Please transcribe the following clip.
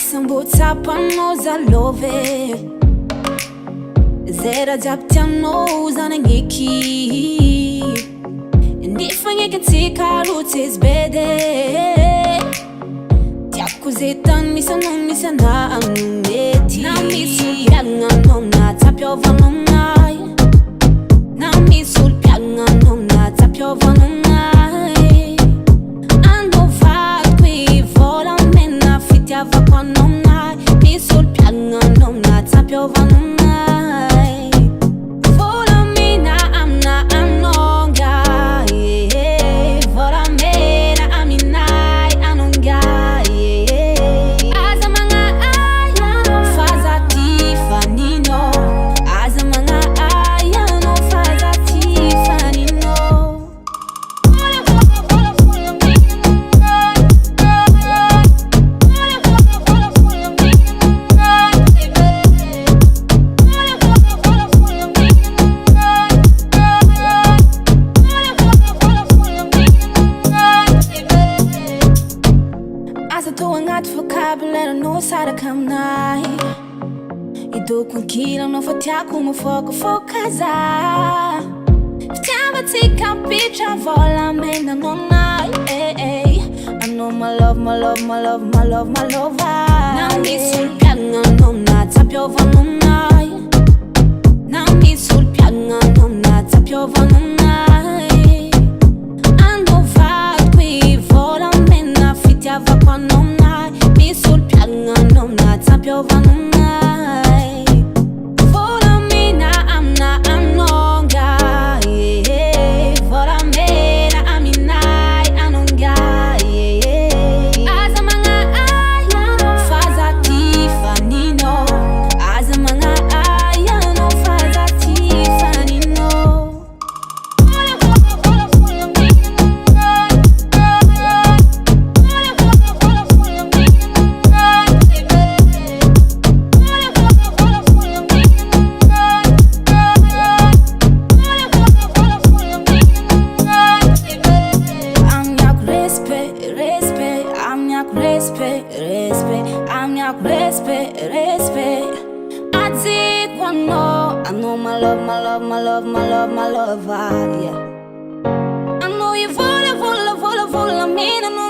Asambotsapanao zalove zay raha jiaby tianao zany agneky nefa agnekintsika rotsy izy bede tiako zay tany misy anao misy anà mety na misy olo mpiagna anao na tsampiovanao gnay na misy olo mpiagna anao na tsampiovanao gnay andao vadiko i volamena fitiavako anao gnay misy olo mpiagna anao na tsampiovanao gnay volamena amina anao gnay volamena aminay anao gnay aza magnaay anao faza tifaninao aza magnaay anao faza tifaninao Asa tô agnaty vocabulaire anao saraka aminay idoko ankila anao fa tiako mafôkafôkaza fitiavatsika pitra volamena anao gnay anao malove malove malove malove malova na misy olo mpiagna anao na tsampiovanao gnay na misy olo mpiagna anao na tsampiovanao gnay andao vadiko i volamena fitiavako anao gnay misy olo mpiagna anao na tsampiovanao gnay volamena amina anao gnay volamena aminay anao gnay aza magnaay anao faza tifaninao aza magnaay anao faza tifaninao Respect. I take one more. I know my love, my love, my love, my love, my love, yeah. I know you vola, vola, vola, vola, I mean, I know